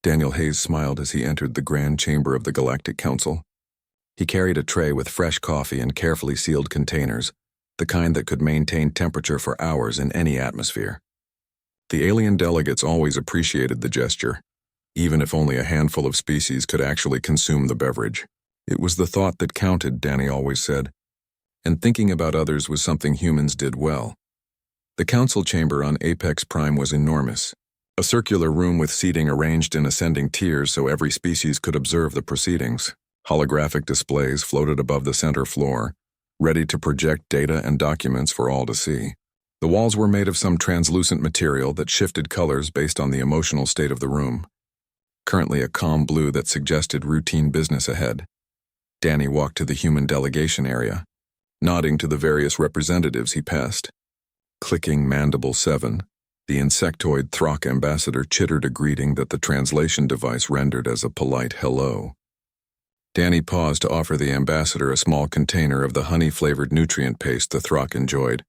Daniel Hayes smiled as he entered the grand chamber of the Galactic Council. He carried a tray with fresh coffee in carefully sealed containers, the kind that could maintain temperature for hours in any atmosphere. The alien delegates always appreciated the gesture, even if only a handful of species could actually consume the beverage. It was the thought that counted, Danny always said, and thinking about others was something humans did well. The council chamber on Apex Prime was enormous, a circular room with seating arranged in ascending tiers so every species could observe the proceedings. Holographic displays floated above the center floor, ready to project data and documents for all to see. The walls were made of some translucent material that shifted colors based on the emotional state of the room. Currently a calm blue that suggested routine business ahead. Danny walked to the human delegation area, nodding to the various representatives he passed. Clicking Mandible 7, the insectoid Throck ambassador chittered a greeting that the translation device rendered as a polite hello. Danny paused to offer the ambassador a small container of the honey-flavored nutrient paste the Throck enjoyed,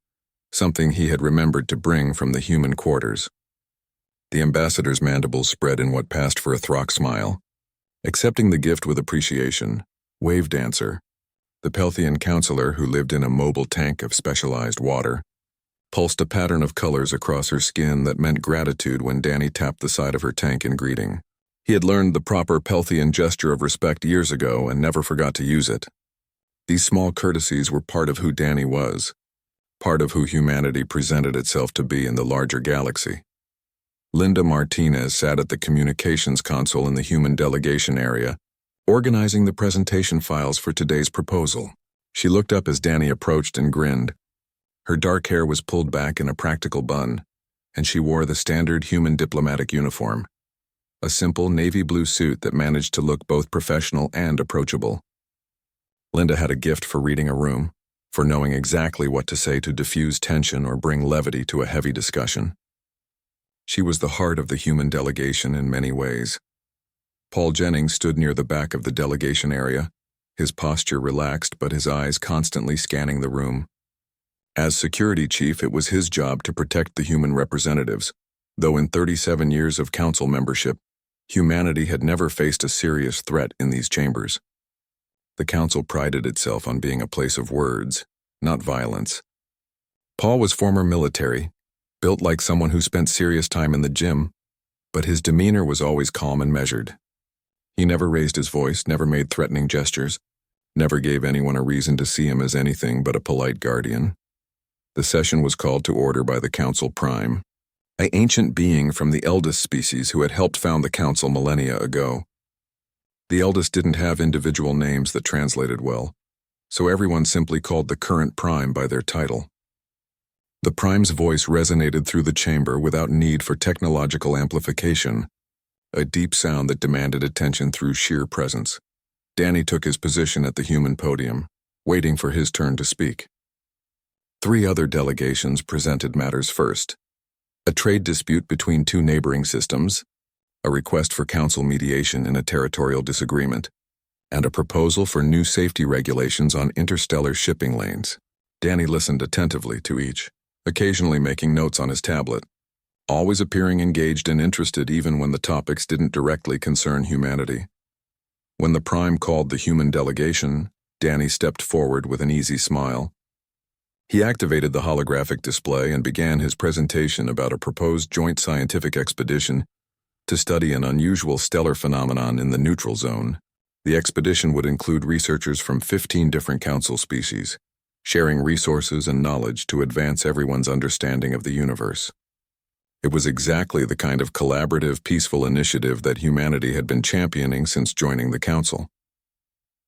something he had remembered to bring from the human quarters. The ambassador's mandibles spread in what passed for a Throck smile. Accepting the gift with appreciation, Wave Dancer, the Pelthian counselor who lived in a mobile tank of specialized water, pulsed a pattern of colors across her skin that meant gratitude when Danny tapped the side of her tank in greeting. He had learned the proper Pelthian gesture of respect years ago and never forgot to use it. These small courtesies were part of who Danny was, part of who humanity presented itself to be in the larger galaxy. Linda Martinez sat at the communications console in the human delegation area, organizing the presentation files for today's proposal. She looked up as Danny approached and grinned. Her dark hair was pulled back in a practical bun, and she wore the standard human diplomatic uniform, a simple navy blue suit that managed to look both professional and approachable. Linda had a gift for reading a room, for knowing exactly what to say to diffuse tension or bring levity to a heavy discussion. She was the heart of the human delegation in many ways. Paul Jennings stood near the back of the delegation area, his posture relaxed but his eyes constantly scanning the room. As security chief, it was his job to protect the human representatives, though in 37 years of council membership, humanity had never faced a serious threat in these chambers. The council prided itself on being a place of words, not violence. Paul was former military, built like someone who spent serious time in the gym, but his demeanor was always calm and measured. He never raised his voice, never made threatening gestures, never gave anyone a reason to see him as anything but a polite guardian. The session was called to order by the Council Prime, an ancient being from the eldest species who had helped found the council millennia ago. The eldest didn't have individual names that translated well, so everyone simply called the current Prime by their title. The Prime's voice resonated through the chamber without need for technological amplification, a deep sound that demanded attention through sheer presence. Danny took his position at the human podium, waiting for his turn to speak. 3 other delegations presented matters first: a trade dispute between 2 neighboring systems, a request for council mediation in a territorial disagreement, and a proposal for new safety regulations on interstellar shipping lanes. Danny listened attentively to each, occasionally making notes on his tablet, always appearing engaged and interested even when the topics didn't directly concern humanity. When the Prime called the human delegation, Danny stepped forward with an easy smile. He activated the holographic display and began his presentation about a proposed joint scientific expedition to study an unusual stellar phenomenon in the neutral zone. The expedition would include researchers from 15 different council species, sharing resources and knowledge to advance everyone's understanding of the universe. It was exactly the kind of collaborative, peaceful initiative that humanity had been championing since joining the council.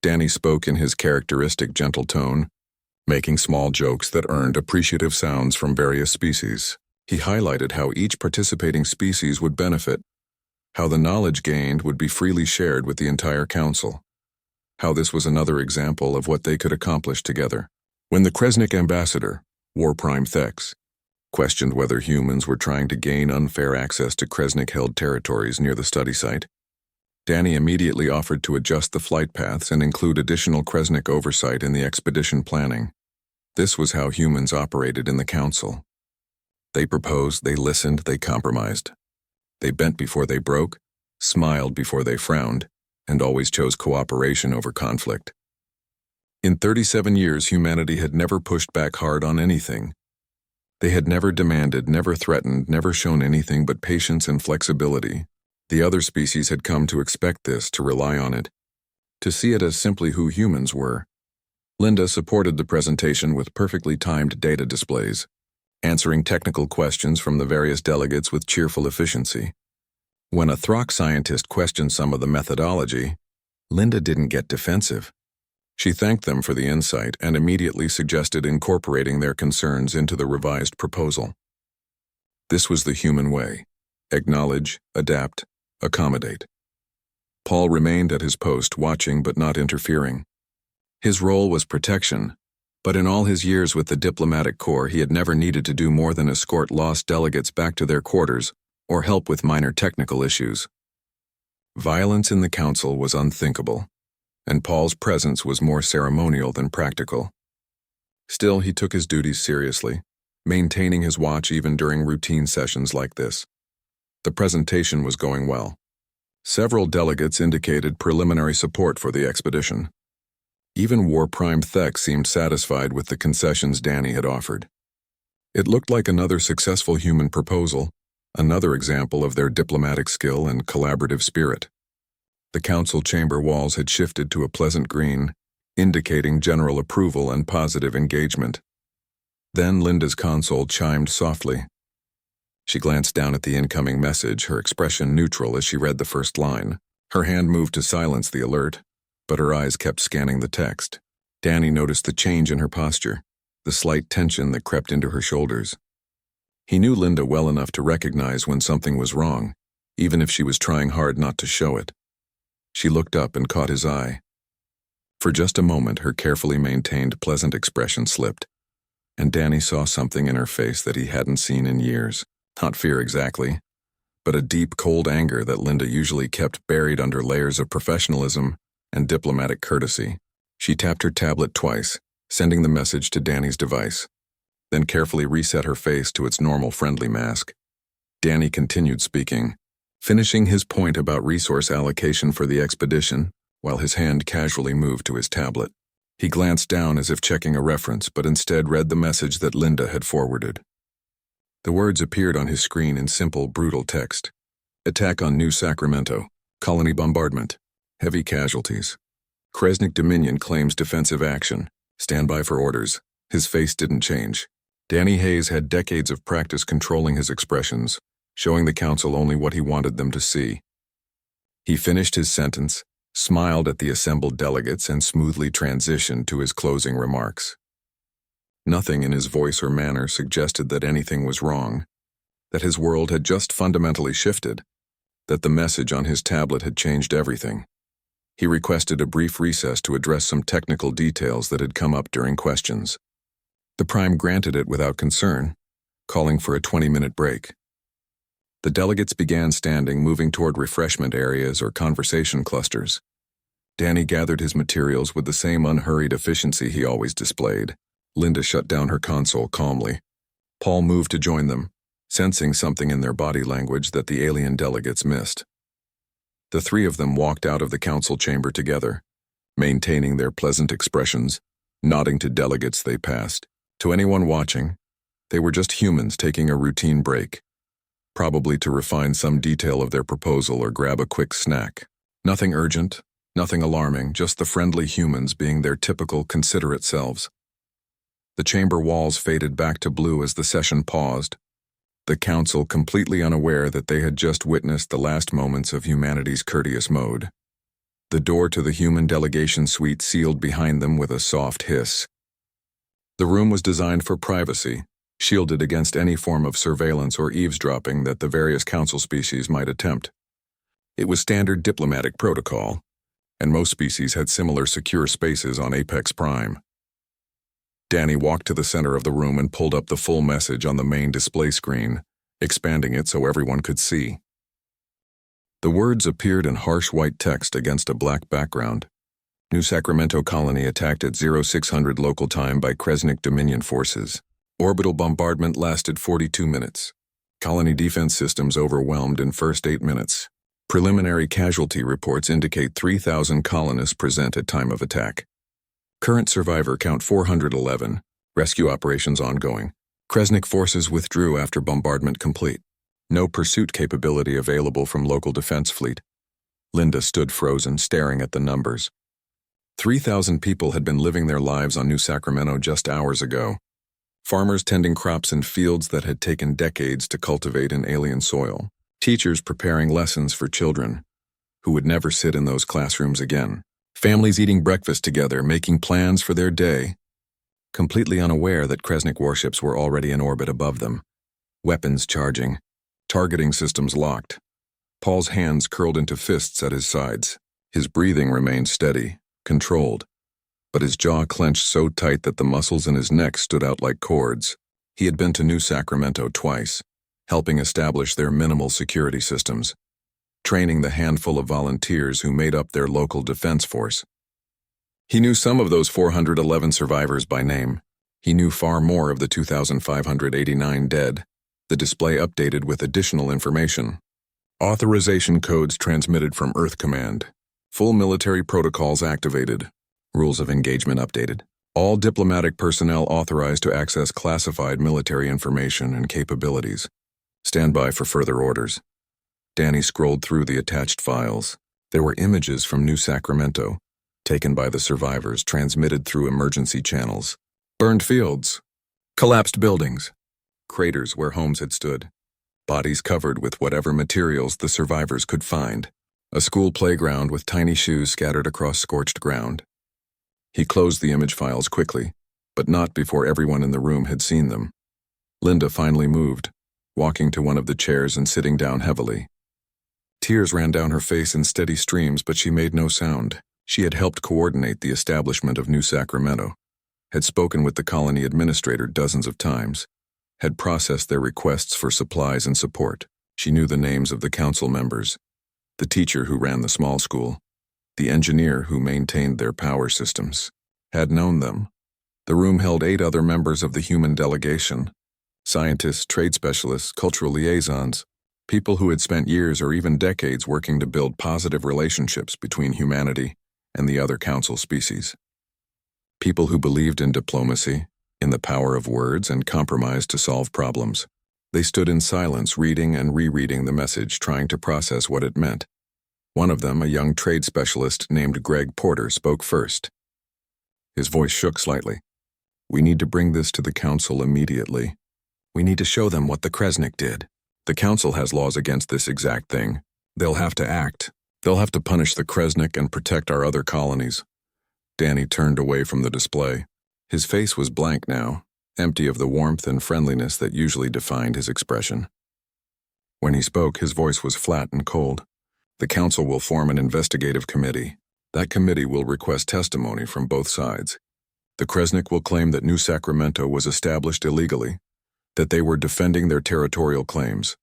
Danny spoke in his characteristic gentle tone, making small jokes that earned appreciative sounds from various species. He highlighted how each participating species would benefit, how the knowledge gained would be freely shared with the entire council, how this was another example of what they could accomplish together. When the Kresnik ambassador, War Prime Thex, questioned whether humans were trying to gain unfair access to Kresnik-held territories near the study site, Danny immediately offered to adjust the flight paths and include additional Kresnik oversight in the expedition planning. This was how humans operated in the council. They proposed, they listened, they compromised. They bent before they broke, smiled before they frowned, and always chose cooperation over conflict. In 37 years, humanity had never pushed back hard on anything. They had never demanded, never threatened, never shown anything but patience and flexibility. The other species had come to expect this, to rely on it, to see it as simply who humans were. Linda supported the presentation with perfectly timed data displays, answering technical questions from the various delegates with cheerful efficiency. When a Throck scientist questioned some of the methodology, Linda didn't get defensive. She thanked them for the insight and immediately suggested incorporating their concerns into the revised proposal. This was the human way: acknowledge, adapt, accommodate. Paul remained at his post, watching but not interfering. His role was protection, but in all his years with the diplomatic corps, he had never needed to do more than escort lost delegates back to their quarters or help with minor technical issues. Violence in the council was unthinkable, and Paul's presence was more ceremonial than practical. Still, he took his duties seriously, maintaining his watch even during routine sessions like this. The presentation was going well. Several delegates indicated preliminary support for the expedition. Even War Prime Thek seemed satisfied with the concessions Danny had offered. It looked like another successful human proposal, another example of their diplomatic skill and collaborative spirit. The council chamber walls had shifted to a pleasant green, indicating general approval and positive engagement. Then Linda's console chimed softly. She glanced down at the incoming message, her expression neutral as she read the first line. Her hand moved to silence the alert, but her eyes kept scanning the text. Danny noticed the change in her posture, the slight tension that crept into her shoulders. He knew Linda well enough to recognize when something was wrong, even if she was trying hard not to show it. She looked up and caught his eye. For just a moment, her carefully maintained pleasant expression slipped, and Danny saw something in her face that he hadn't seen in years. Not fear exactly, but a deep, cold anger that Linda usually kept buried under layers of professionalism and diplomatic courtesy. She tapped her tablet twice, sending the message to Danny's device, then carefully reset her face to its normal friendly mask. Danny continued speaking, finishing his point about resource allocation for the expedition, while his hand casually moved to his tablet. He glanced down as if checking a reference, but instead read the message that Linda had forwarded. The words appeared on his screen in simple, brutal text. Attack on New Sacramento. Colony bombardment. Heavy casualties. Kresnik Dominion claims defensive action. Stand by for orders. His face didn't change. Danny Hayes had decades of practice controlling his expressions, showing the council only what he wanted them to see. He finished his sentence, smiled at the assembled delegates, and smoothly transitioned to his closing remarks. Nothing in his voice or manner suggested that anything was wrong, that his world had just fundamentally shifted, that the message on his tablet had changed everything. He requested a brief recess to address some technical details that had come up during questions. The Prime granted it without concern, calling for a 20-minute break. The delegates began standing, moving toward refreshment areas or conversation clusters. Danny gathered his materials with the same unhurried efficiency he always displayed. Linda shut down her console calmly. Paul moved to join them, sensing something in their body language that the alien delegates missed. The three of them walked out of the council chamber together, maintaining their pleasant expressions, nodding to delegates they passed. To anyone watching, they were just humans taking a routine break, probably to refine some detail of their proposal or grab a quick snack. Nothing urgent, nothing alarming, just the friendly humans being their typical, considerate selves. The chamber walls faded back to blue as the session paused, the council completely unaware that they had just witnessed the last moments of humanity's courteous mode. The door to the human delegation suite sealed behind them with a soft hiss. The room was designed for privacy, shielded against any form of surveillance or eavesdropping that the various council species might attempt. It was standard diplomatic protocol, and most species had similar secure spaces on Apex Prime. Danny walked to the center of the room and pulled up the full message on the main display screen, expanding it so everyone could see. The words appeared in harsh white text against a black background. New Sacramento colony attacked at 0600 local time by Kresnik Dominion forces. Orbital bombardment lasted 42 minutes. Colony defense systems overwhelmed in first 8 minutes. Preliminary casualty reports indicate 3,000 colonists present at time of attack. Current survivor count 411. Rescue operations ongoing. Kresnik forces withdrew after bombardment complete. No pursuit capability available from local defense fleet. Linda stood frozen, staring at the numbers. 3,000 people had been living their lives on New Sacramento just hours ago. Farmers tending crops in fields that had taken decades to cultivate in alien soil. Teachers preparing lessons for children who would never sit in those classrooms again. Families eating breakfast together, making plans for their day, completely unaware that Kresnik warships were already in orbit above them. Weapons charging. Targeting systems locked. Paul's hands curled into fists at his sides. His breathing remained steady, controlled, but his jaw clenched so tight that the muscles in his neck stood out like cords. He had been to New Sacramento twice, helping establish their minimal security systems, training the handful of volunteers who made up their local defense force. He knew some of those 411 survivors by name. He knew far more of the 2,589 dead. The display updated with additional information. Authorization codes transmitted from Earth Command. Full military protocols activated. Rules of engagement updated. All diplomatic personnel authorized to access classified military information and capabilities. Stand by for further orders. Danny scrolled through the attached files. There were images from New Sacramento, taken by the survivors, transmitted through emergency channels. Burned fields. Collapsed buildings. Craters where homes had stood. Bodies covered with whatever materials the survivors could find. A school playground with tiny shoes scattered across scorched ground. He closed the image files quickly, but not before everyone in the room had seen them. Linda finally moved, walking to one of the chairs and sitting down heavily. Tears ran down her face in steady streams, but she made no sound. She had helped coordinate the establishment of New Sacramento, had spoken with the colony administrator dozens of times, had processed their requests for supplies and support. She knew the names of the council members, the teacher who ran the small school, the engineer who maintained their power systems, had known them. The room held 8 other members of the human delegation, scientists, trade specialists, cultural liaisons, people who had spent years or even decades working to build positive relationships between humanity and the other council species. People who believed in diplomacy, in the power of words and compromise to solve problems. They stood in silence, reading and rereading the message, trying to process what it meant. One of them, a young trade specialist named Greg Porter, spoke first. His voice shook slightly. "We need to bring this to the council immediately. We need to show them what the Kresnik did. The council has laws against this exact thing. They'll have to act. They'll have to punish the Kresnik and protect our other colonies." Danny turned away from the display. His face was blank now, empty of the warmth and friendliness that usually defined his expression. When he spoke, his voice was flat and cold. "The council will form an investigative committee. That committee will request testimony from both sides. The Kresnik will claim that New Sacramento was established illegally, that they were defending their territorial claims,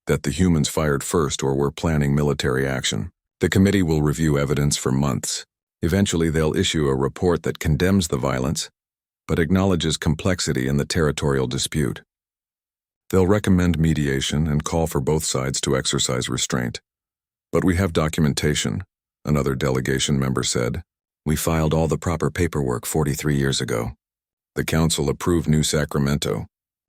that the humans fired first or were planning military action. The committee will review evidence for months. Eventually they'll issue a report that condemns the violence, but acknowledges complexity in the territorial dispute. They'll recommend mediation and call for both sides to exercise restraint. But we have documentation," another delegation member said. "We filed all the proper paperwork 43 years ago. The council approved New Sacramento.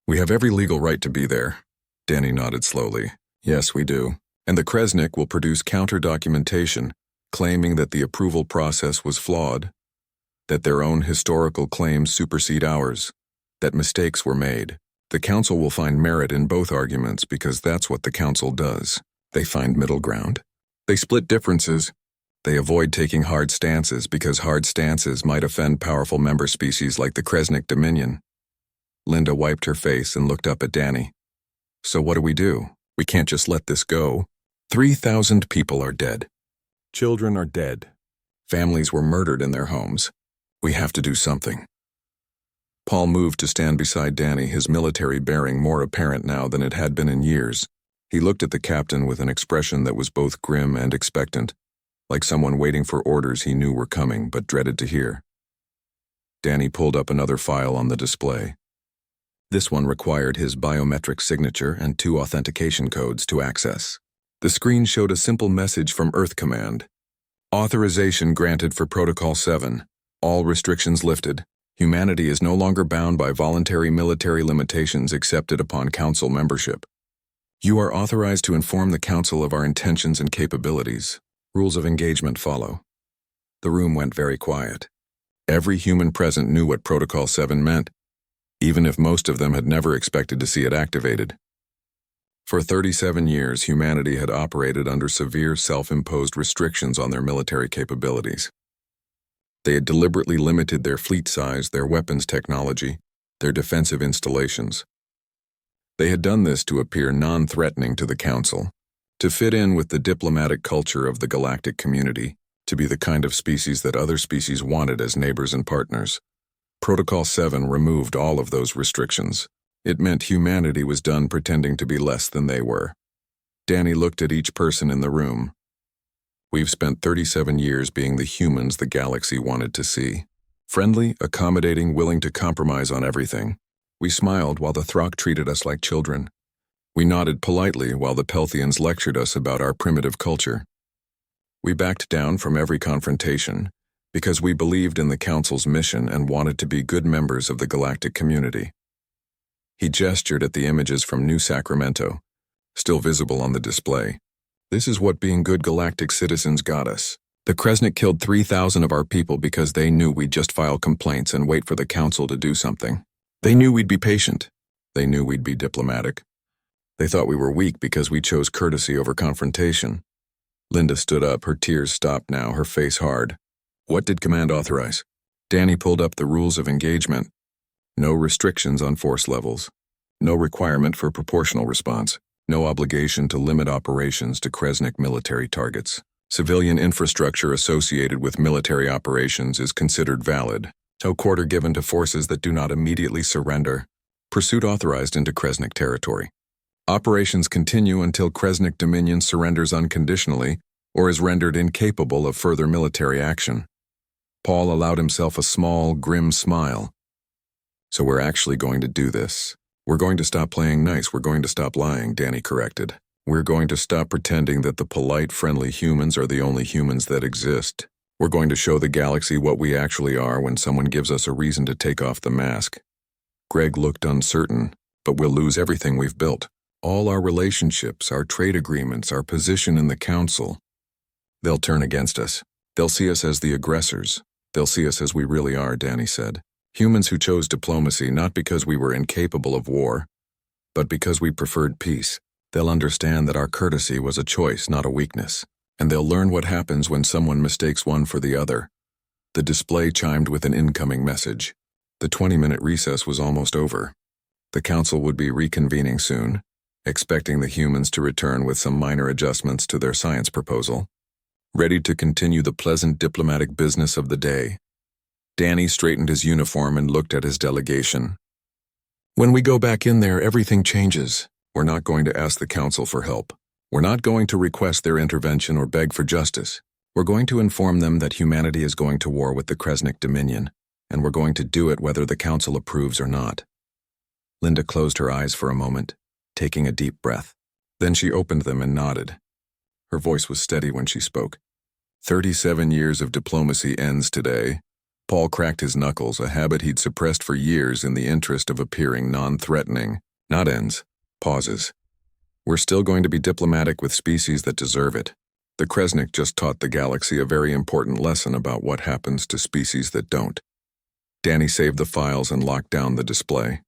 We have every legal right to be there." Danny nodded slowly. "Yes, we do. And the Kresnik will produce counter-documentation, claiming that the approval process was flawed, that their own historical claims supersede ours, that mistakes were made. The council will find merit in both arguments because that's what the council does. They find middle ground. They split differences. They avoid taking hard stances because hard stances might offend powerful member species like the Kresnik Dominion." Linda wiped her face and looked up at Danny. "So what do? We can't just let this go. 3,000 people are dead. Children are dead. Families were murdered in their homes. We have to do something." Paul moved to stand beside Danny, his military bearing more apparent now than it had been in years. He looked at the captain with an expression that was both grim and expectant, like someone waiting for orders he knew were coming but dreaded to hear. Danny pulled up another file on the display. This one required his biometric signature and 2 authentication codes to access. The screen showed a simple message from Earth Command. Authorization granted for Protocol 7. All restrictions lifted. Humanity is no longer bound by voluntary military limitations accepted upon Council membership. You are authorized to inform the Council of our intentions and capabilities. Rules of engagement follow. The room went very quiet. Every human present knew what Protocol 7 meant, even if most of them had never expected to see it activated. For 37 years, humanity had operated under severe self-imposed restrictions on their military capabilities. They had deliberately limited their fleet size, their weapons technology, their defensive installations. They had done this to appear non-threatening to the Council, to fit in with the diplomatic culture of the galactic community, to be the kind of species that other species wanted as neighbors and partners. Protocol 7 removed all of those restrictions. It meant humanity was done pretending to be less than they were. Danny looked at each person in the room. We've spent 37 years being the humans the galaxy wanted to see. Friendly, accommodating, willing to compromise on everything. We smiled while the Throck treated us like children. We nodded politely while the Pelthians lectured us about our primitive culture. We backed down from every confrontation because we believed in the Council's mission and wanted to be good members of the galactic community. He gestured at the images from New Sacramento, still visible on the display. This is what being good galactic citizens got us. The Kresnik killed 3,000 of our people because they knew we'd just file complaints and wait for the Council to do something. They knew we'd be patient. They knew we'd be diplomatic. They thought we were weak because we chose courtesy over confrontation. Linda stood up, her tears stopped now, her face hard. What did Command authorize? Danny pulled up the rules of engagement. No restrictions on force levels. No requirement for proportional response. No obligation to limit operations to Kresnik military targets. Civilian infrastructure associated with military operations is considered valid. No quarter given to forces that do not immediately surrender. Pursuit authorized into Kresnik territory. Operations continue until Kresnik Dominion surrenders unconditionally or is rendered incapable of further military action. Paul allowed himself a small, grim smile. So we're actually going to do this. We're going to stop playing nice. We're going to stop lying, Danny corrected. We're going to stop pretending that the polite, friendly humans are the only humans that exist. We're going to show the galaxy what we actually are when someone gives us a reason to take off the mask. Greg looked uncertain, but we'll lose everything we've built. All our relationships, our trade agreements, our position in the Council. They'll turn against us. They'll see us as the aggressors. They'll see us as we really are, Danny said. Humans who chose diplomacy not because we were incapable of war, but because we preferred peace. They'll understand that our courtesy was a choice, not a weakness, and they'll learn what happens when someone mistakes one for the other. The display chimed with an incoming message. The 20-minute recess was almost over. The Council would be reconvening soon, expecting the humans to return with some minor adjustments to their science proposal, ready to continue the pleasant diplomatic business of the day. Danny straightened his uniform and looked at his delegation. When we go back in there, everything changes. We're not going to ask the Council for help. We're not going to request their intervention or beg for justice. We're going to inform them that humanity is going to war with the Kresnik Dominion, and we're going to do it whether the Council approves or not. Linda closed her eyes for a moment, taking a deep breath. Then she opened them and nodded. Her voice was steady when she spoke. 37 years of diplomacy ends today. Paul cracked his knuckles, a habit he'd suppressed for years in the interest of appearing non-threatening. Not ends, pauses. We're still going to be diplomatic with species that deserve it. The Kresnik just taught the galaxy a very important lesson about what happens to species that don't. Danny saved the files and locked down the display.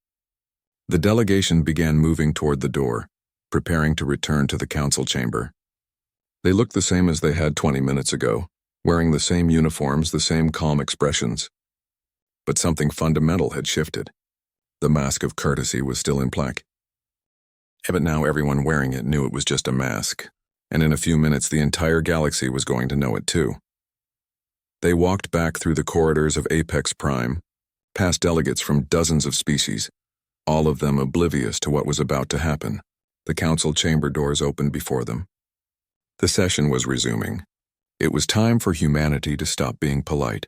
The delegation began moving toward the door, preparing to return to the Council chamber. They looked the same as they had 20 minutes ago, wearing the same uniforms, the same calm expressions. But something fundamental had shifted. The mask of courtesy was still in place. But now everyone wearing it knew it was just a mask, and in a few minutes the entire galaxy was going to know it too. They walked back through the corridors of Apex Prime, past delegates from dozens of species, all of them oblivious to what was about to happen. The Council chamber doors opened before them. The session was resuming. It was time for humanity to stop being polite.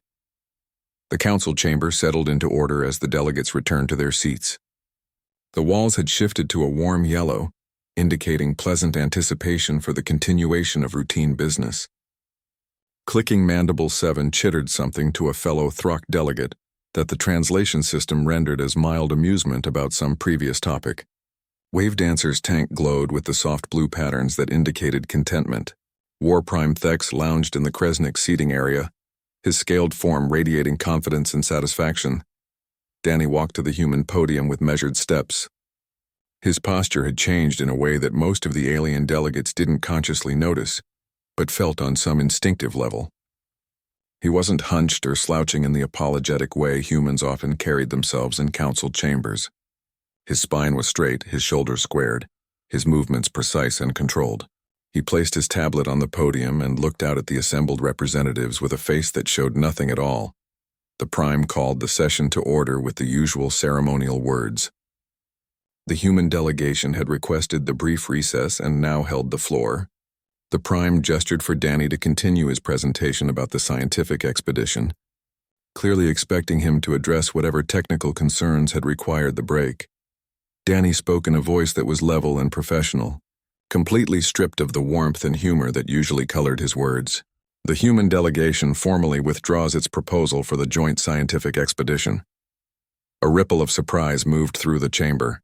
The Council chamber settled into order as the delegates returned to their seats. The walls had shifted to a warm yellow, indicating pleasant anticipation for the continuation of routine business. Clicking Mandible 7 chittered something to a fellow Throck delegate that the translation system rendered as mild amusement about some previous topic. Wave Dancer's tank glowed with the soft blue patterns that indicated contentment. War Prime Thex lounged in the Kresnik seating area, his scaled form radiating confidence and satisfaction. Danny walked to the human podium with measured steps. His posture had changed in a way that most of the alien delegates didn't consciously notice, but felt on some instinctive level. He wasn't hunched or slouching in the apologetic way humans often carried themselves in council chambers. His spine was straight, his shoulders squared, his movements precise and controlled. He placed his tablet on the podium and looked out at the assembled representatives with a face that showed nothing at all. The Prime called the session to order with the usual ceremonial words. The human delegation had requested the brief recess and now held the floor. The Prime gestured for Danny to continue his presentation about the scientific expedition, clearly expecting him to address whatever technical concerns had required the break. Danny spoke in a voice that was level and professional, completely stripped of the warmth and humor that usually colored his words. The human delegation formally withdraws its proposal for the joint scientific expedition. A ripple of surprise moved through the chamber.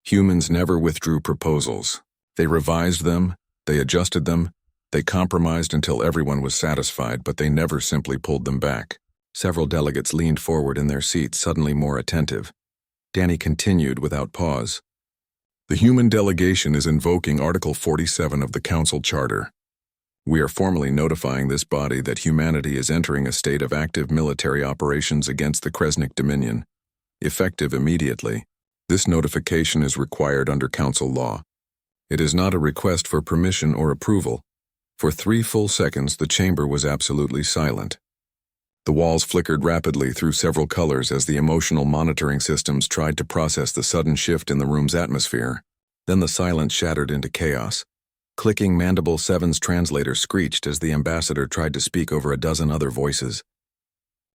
Humans never withdrew proposals. They revised them, they adjusted them, they compromised until everyone was satisfied, but they never simply pulled them back. Several delegates leaned forward in their seats, suddenly more attentive. Danny continued without pause. The human delegation is invoking Article 47 of the Council Charter. We are formally notifying this body that humanity is entering a state of active military operations against the Kresnik Dominion. Effective immediately, this notification is required under Council law. It is not a request for permission or approval. For 3 full seconds, the chamber was absolutely silent. The walls flickered rapidly through several colors as the emotional monitoring systems tried to process the sudden shift in the room's atmosphere. Then the silence shattered into chaos. Clicking Mandible 7's translator screeched as the ambassador tried to speak over a dozen other voices.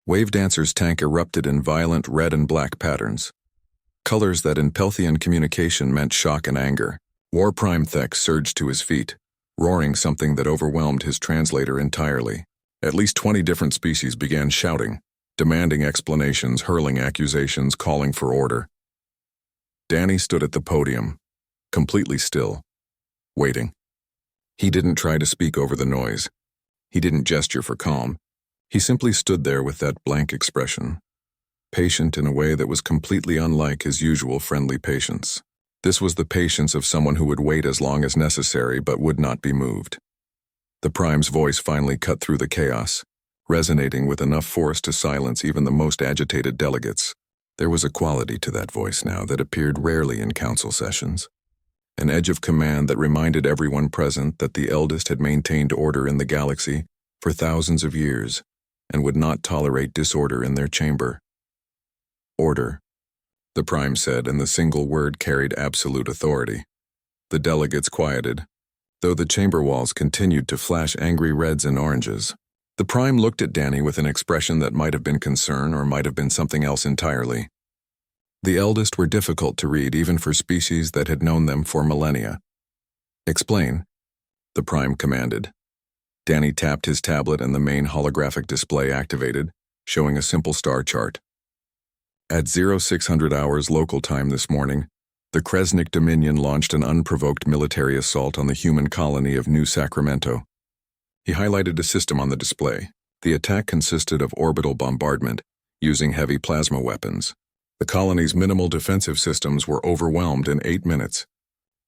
Wave Dancer's tank erupted in violent red and black patterns, colors that in Pelthian communication meant shock and anger. War Prime Thex surged to his feet, roaring something that overwhelmed his translator entirely. At least 20 different species began shouting, demanding explanations, hurling accusations, calling for order. Danny stood at the podium, completely still, waiting. He didn't try to speak over the noise. He didn't gesture for calm. He simply stood there with that blank expression, patient in a way that was completely unlike his usual friendly patience. This was the patience of someone who would wait as long as necessary but would not be moved. The Prime's voice finally cut through the chaos, resonating with enough force to silence even the most agitated delegates. There was a quality to that voice now that appeared rarely in council sessions. An edge of command that reminded everyone present that the eldest had maintained order in the galaxy for thousands of years and would not tolerate disorder in their chamber. Order, the Prime said, and the single word carried absolute authority. The delegates quieted, though the chamber walls continued to flash angry reds and oranges. The Prime looked at Danny with an expression that might have been concern or might have been something else entirely. The eldest were difficult to read even for species that had known them for millennia. Explain, the Prime commanded. Danny tapped his tablet and the main holographic display activated, showing a simple star chart. At 0600 hours local time this morning, the Kresnik Dominion launched an unprovoked military assault on the human colony of New Sacramento. He highlighted a system on the display. The attack consisted of orbital bombardment, using heavy plasma weapons. The colony's minimal defensive systems were overwhelmed in 8 minutes.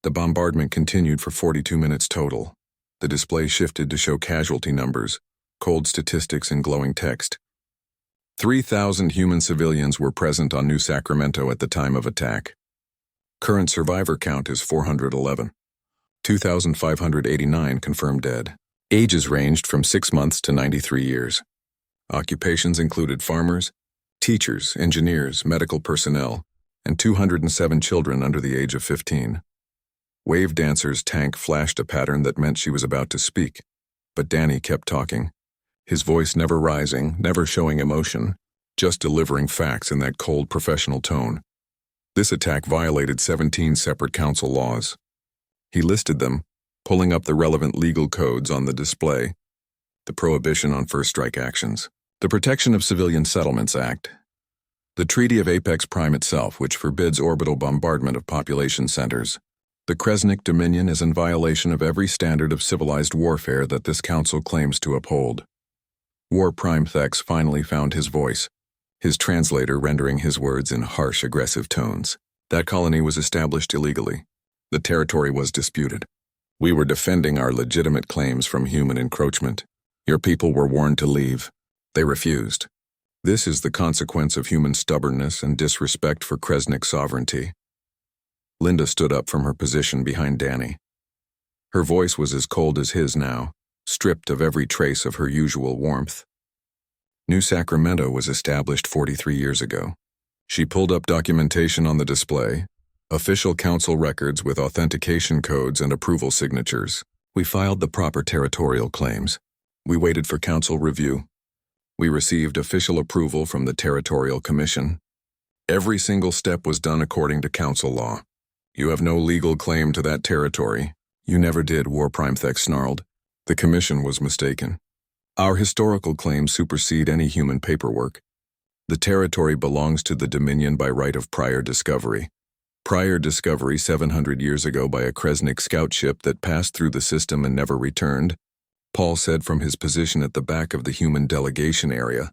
The bombardment continued for 42 minutes total. The display shifted to show casualty numbers, cold statistics in glowing text. 3,000 human civilians were present on New Sacramento at the time of attack. Current survivor count is 411. 2,589 confirmed dead. Ages ranged from 6 months to 93 years. Occupations included farmers, teachers, engineers, medical personnel, and 207 children under the age of 15. Wave Dancer's tank flashed a pattern that meant she was about to speak, but Danny kept talking, his voice never rising, never showing emotion, just delivering facts in that cold professional tone. This attack violated 17 separate council laws. He listed them, pulling up the relevant legal codes on the display. The Prohibition on First Strike Actions, the Protection of Civilian Settlements Act, the Treaty of Apex Prime itself, which forbids orbital bombardment of population centers. The Kresnik Dominion is in violation of every standard of civilized warfare that this council claims to uphold. War Prime Thex finally found his voice, his translator rendering his words in harsh, aggressive tones. That colony was established illegally. The territory was disputed. We were defending our legitimate claims from human encroachment. Your people were warned to leave. They refused. This is the consequence of human stubbornness and disrespect for Kresnik sovereignty. Linda stood up from her position behind Danny. Her voice was as cold as his now, stripped of every trace of her usual warmth. New Sacramento was established 43 years ago. She pulled up documentation on the display, official council records with authentication codes and approval signatures. We filed the proper territorial claims. We waited for council review. We received official approval from the Territorial Commission. Every single step was done according to council law. You have no legal claim to that territory. You never did, War Prime Thex snarled. The commission was mistaken. Our historical claims supersede any human paperwork. The territory belongs to the Dominion by right of prior discovery. Prior discovery 700 years ago by a Kresnik scout ship that passed through the system and never returned, Paul said from his position at the back of the human delegation area.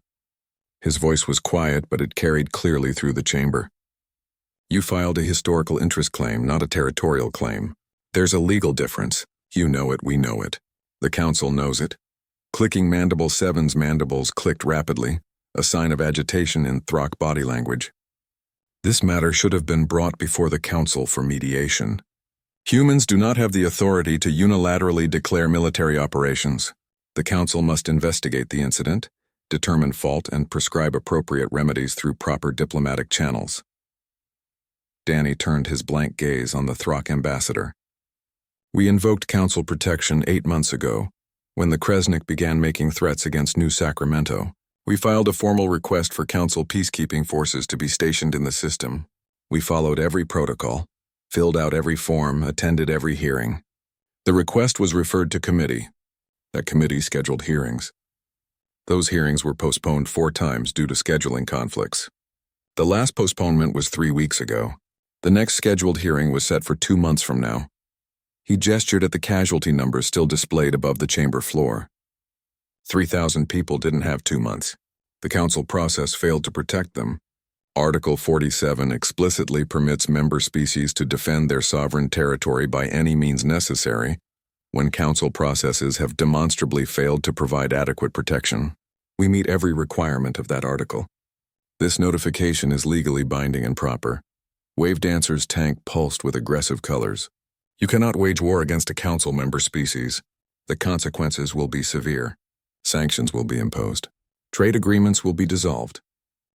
His voice was quiet, but it carried clearly through the chamber. You filed a historical interest claim, not a territorial claim. There's a legal difference. You know it, we know it. The council knows it. Clicking Mandible 7's mandibles clicked rapidly, a sign of agitation in Throck body language. This matter should have been brought before the council for mediation. Humans do not have the authority to unilaterally declare military operations. The council must investigate the incident, determine fault, and prescribe appropriate remedies through proper diplomatic channels. Danny turned his blank gaze on the Throck ambassador. We invoked council protection 8 months ago, when the Kresnik began making threats against New Sacramento. We filed a formal request for council peacekeeping forces to be stationed in the system. We followed every protocol, filled out every form, attended every hearing. The request was referred to committee. That committee scheduled hearings. Those hearings were postponed 4 times due to scheduling conflicts. The last postponement was 3 weeks ago. The next scheduled hearing was set for 2 months from now. He gestured at the casualty numbers still displayed above the chamber floor. 3,000 people didn't have 2 months. The council process failed to protect them. Article 47 explicitly permits member species to defend their sovereign territory by any means necessary when council processes have demonstrably failed to provide adequate protection. We meet every requirement of that article. This notification is legally binding and proper. Wave Dancer's tank pulsed with aggressive colors. You cannot wage war against a council member species. The consequences will be severe. Sanctions will be imposed. Trade agreements will be dissolved.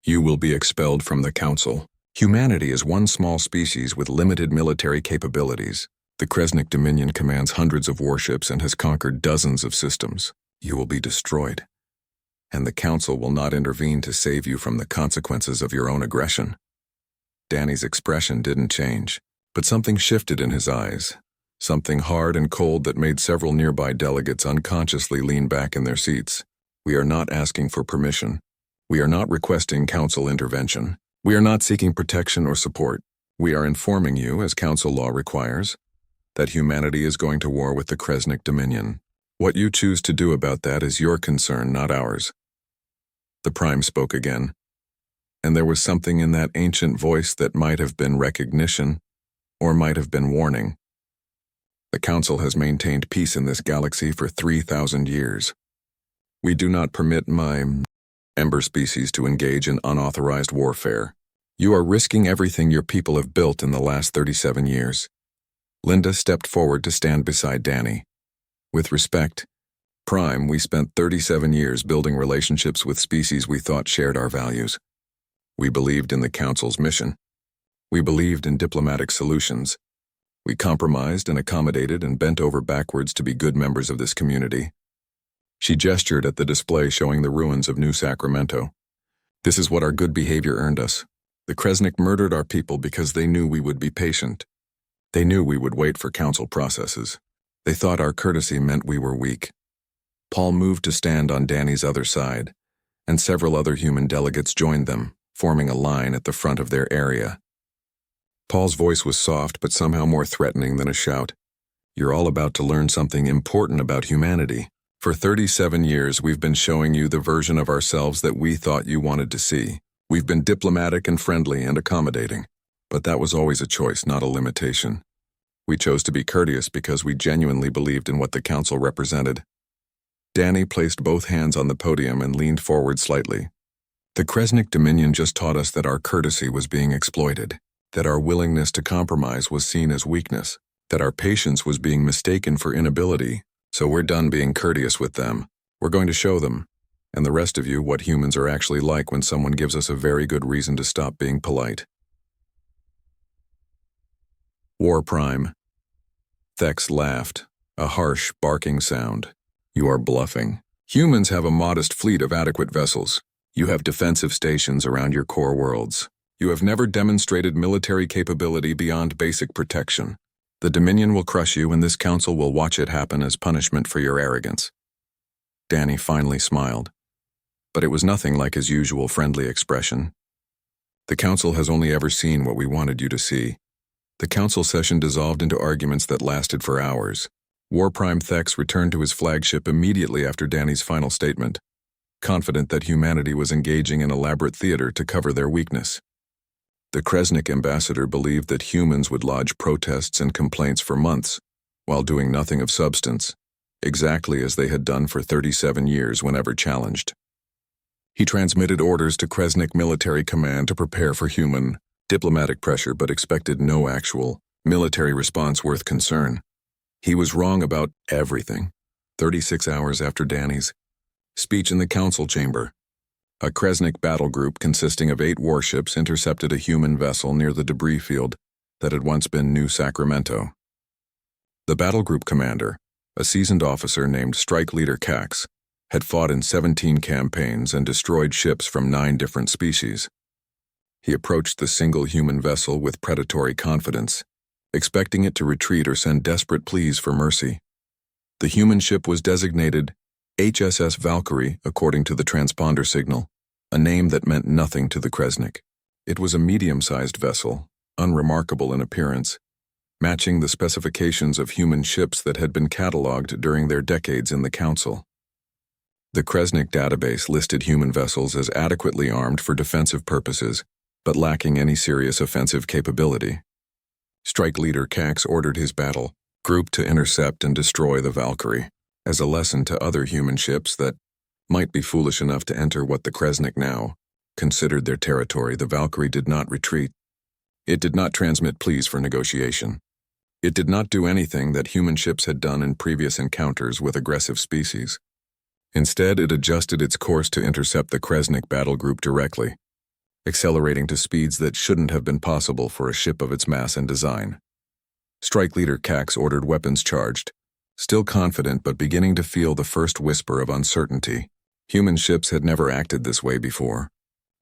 You will be expelled from the council. Humanity is one small species with limited military capabilities. The Kresnik Dominion commands hundreds of warships and has conquered dozens of systems. You will be destroyed. And the council will not intervene to save you from the consequences of your own aggression. Danny's expression didn't change, but something shifted in his eyes. Something hard and cold that made several nearby delegates unconsciously lean back in their seats. We are not asking for permission. We are not requesting council intervention. We are not seeking protection or support. We are informing you, as council law requires, that humanity is going to war with the Kresnik Dominion. What you choose to do about that is your concern, not ours. The Prime spoke again, and there was something in that ancient voice that might have been recognition or might have been warning. The Council has maintained peace in this galaxy for 3,000 years. We do not permit my ember species to engage in unauthorized warfare. You are risking everything your people have built in the last 37 years. Linda stepped forward to stand beside Danny. With respect, Prime, we spent 37 years building relationships with species we thought shared our values. We believed in the Council's mission. We believed in diplomatic solutions. We compromised and accommodated and bent over backwards to be good members of this community. She gestured at the display showing the ruins of New Sacramento. This is what our good behavior earned us. The Kresnik murdered our people because they knew we would be patient. They knew we would wait for council processes. They thought our courtesy meant we were weak. Paul moved to stand on Danny's other side, and several other human delegates joined them, forming a line at the front of their area. Paul's voice was soft but somehow more threatening than a shout. You're all about to learn something important about humanity. For 37 years, we've been showing you the version of ourselves that we thought you wanted to see. We've been diplomatic and friendly and accommodating, but that was always a choice, not a limitation. We chose to be courteous because we genuinely believed in what the council represented. Danny placed both hands on the podium and leaned forward slightly. The Kresnik Dominion just taught us that our courtesy was being exploited, that our willingness to compromise was seen as weakness, that our patience was being mistaken for inability. So we're done being courteous with them. We're going to show them, and the rest of you, what humans are actually like when someone gives us a very good reason to stop being polite. War Prime. Thex laughed, a harsh, barking sound. You are bluffing. Humans have a modest fleet of adequate vessels. You have defensive stations around your core worlds. You have never demonstrated military capability beyond basic protection. The Dominion will crush you, and this council will watch it happen as punishment for your arrogance. Danny finally smiled, but it was nothing like his usual friendly expression. The council has only ever seen what we wanted you to see. The council session dissolved into arguments that lasted for hours. War Prime Thex returned to his flagship immediately after Danny's final statement, confident that humanity was engaging in elaborate theater to cover their weakness. The Kresnik ambassador believed that humans would lodge protests and complaints for months, while doing nothing of substance, exactly as they had done for 37 years whenever challenged. He transmitted orders to Kresnik military command to prepare for human, diplomatic pressure but expected no actual, military response worth concern. He was wrong about everything. 36 hours after Danny's speech in the council chamber, a Kresnik battle group consisting of 8 warships intercepted a human vessel near the debris field that had once been New Sacramento. The battle group commander, a seasoned officer named Strike Leader Cax, had fought in 17 campaigns and destroyed ships from 9 different species. He approached the single human vessel with predatory confidence, expecting it to retreat or send desperate pleas for mercy. The human ship was designated HSS Valkyrie according to the transponder signal, a name that meant nothing to the Kresnik. It was a medium-sized vessel, unremarkable in appearance, matching the specifications of human ships that had been catalogued during their decades in the Council. The Kresnik database listed human vessels as adequately armed for defensive purposes, but lacking any serious offensive capability. Strike Leader Cax ordered his battle group to intercept and destroy the Valkyrie, as a lesson to other human ships that might be foolish enough to enter what the Kresnik now considered their territory. The Valkyrie did not retreat. It did not transmit pleas for negotiation. It did not do anything that human ships had done in previous encounters with aggressive species. Instead, it adjusted its course to intercept the Kresnik battle group directly, accelerating to speeds that shouldn't have been possible for a ship of its mass and design. Strike Leader Cax ordered weapons charged, still confident but beginning to feel the first whisper of uncertainty. Human ships had never acted this way before.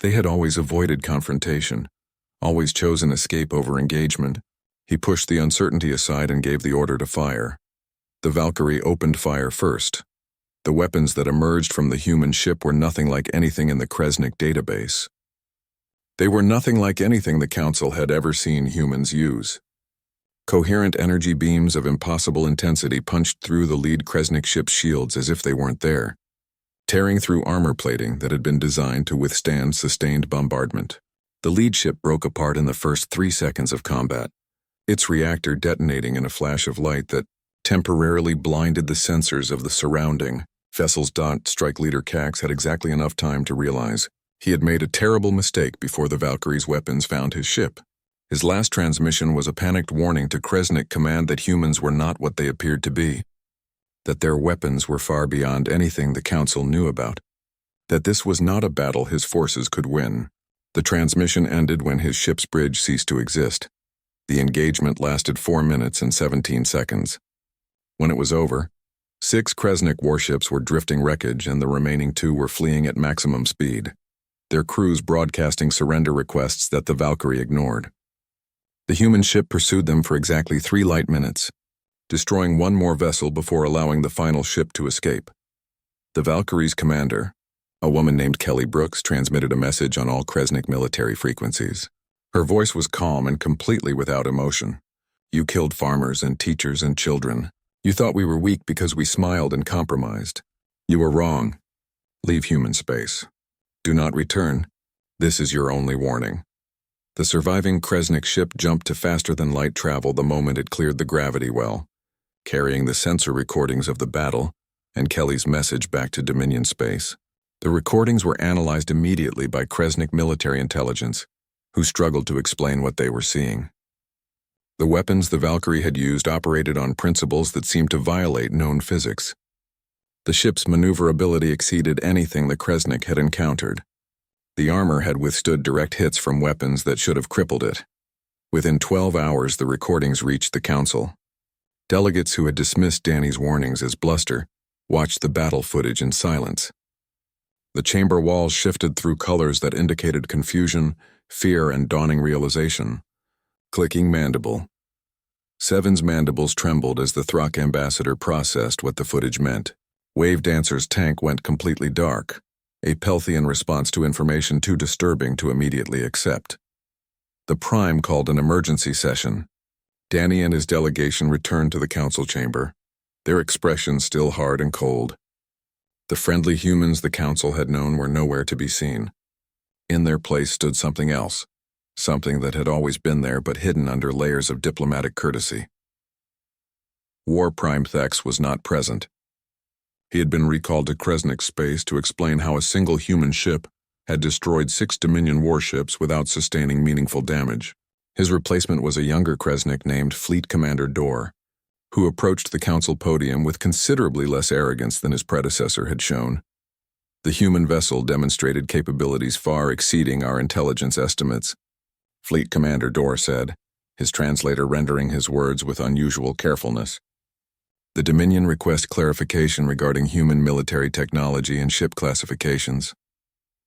They had always avoided confrontation, always chosen escape over engagement. He pushed the uncertainty aside and gave the order to fire. The Valkyrie opened fire first. The weapons that emerged from the human ship were nothing like anything in the Kresnik database. They were nothing like anything the Council had ever seen humans use. Coherent energy beams of impossible intensity punched through the lead Kresnik ship's shields as if they weren't there, tearing through armor plating that had been designed to withstand sustained bombardment. The lead ship broke apart in the first 3 seconds of combat, its reactor detonating in a flash of light that temporarily blinded the sensors of the surrounding vessels. Strike Leader Cax had exactly enough time to realize he had made a terrible mistake before the Valkyrie's weapons found his ship. His last transmission was a panicked warning to Kresnik command that humans were not what they appeared to be, that their weapons were far beyond anything the Council knew about, that this was not a battle his forces could win. The transmission ended when his ship's bridge ceased to exist. The engagement lasted 4 minutes and 17 seconds. When it was over, 6 Kresnik warships were drifting wreckage and the remaining 2 were fleeing at maximum speed, their crews broadcasting surrender requests that the Valkyrie ignored. The human ship pursued them for exactly 3 light minutes, destroying one more vessel before allowing the final ship to escape. The Valkyrie's commander, a woman named Kelly Brooks, transmitted a message on all Kresnik military frequencies. Her voice was calm and completely without emotion. "You killed farmers and teachers and children. You thought we were weak because we smiled and compromised. You were wrong. Leave human space. Do not return. This is your only warning." The surviving Kresnik ship jumped to faster-than-light travel the moment it cleared the gravity well, carrying the sensor recordings of the battle and Kelly's message back to Dominion space. The recordings were analyzed immediately by Kresnik military intelligence, who struggled to explain what they were seeing. The weapons the Valkyrie had used operated on principles that seemed to violate known physics. The ship's maneuverability exceeded anything the Kresnik had encountered. The armor had withstood direct hits from weapons that should have crippled it. Within 12 hours, the recordings reached the Council. Delegates who had dismissed Danny's warnings as bluster watched the battle footage in silence. The chamber walls shifted through colors that indicated confusion, fear, and dawning realization. Clicking mandible. Seven's mandibles trembled as the Throck ambassador processed what the footage meant. Wave Dancer's tank went completely dark, a Pelthian response to information too disturbing to immediately accept. The Prime called an emergency session. Danny and his delegation returned to the council chamber, their expressions still hard and cold. The friendly humans the council had known were nowhere to be seen. In their place stood something else, something that had always been there but hidden under layers of diplomatic courtesy. War Prime Thex was not present. He had been recalled to Kresnik space to explain how a single human ship had destroyed 6 Dominion warships without sustaining meaningful damage. His replacement was a younger Kresnik named Fleet Commander Dor, who approached the council podium with considerably less arrogance than his predecessor had shown. The human vessel demonstrated capabilities far exceeding our intelligence estimates, Fleet Commander Dor said, his translator rendering his words with unusual carefulness. The Dominion request clarification regarding human military technology and ship classifications.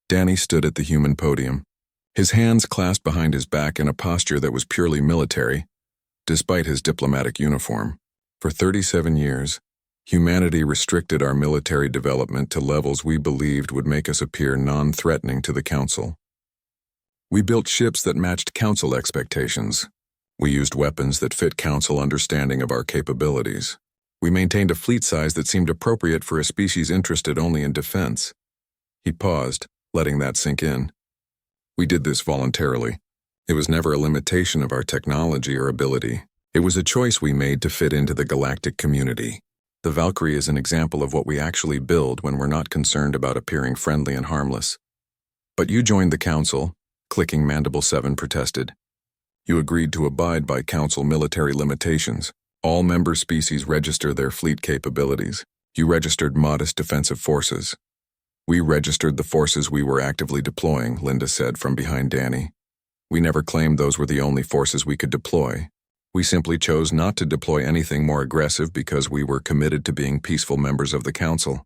Danny stood at the human podium, his hands clasped behind his back in a posture that was purely military, despite his diplomatic uniform. For 37 years, humanity restricted our military development to levels we believed would make us appear non-threatening to the Council. We built ships that matched Council expectations. We used weapons that fit Council understanding of our capabilities. We maintained a fleet size that seemed appropriate for a species interested only in defense. He paused, letting that sink in. We did this voluntarily. It was never a limitation of our technology or ability. It was a choice we made to fit into the galactic community. The Valkyrie is an example of what we actually build when we're not concerned about appearing friendly and harmless. But you joined the Council, Clicking Mandible 7 protested. You agreed to abide by Council military limitations. All member species register their fleet capabilities. You registered modest defensive forces. We registered the forces we were actively deploying, Linda said from behind Danny. We never claimed those were the only forces we could deploy. We simply chose not to deploy anything more aggressive because we were committed to being peaceful members of the Council.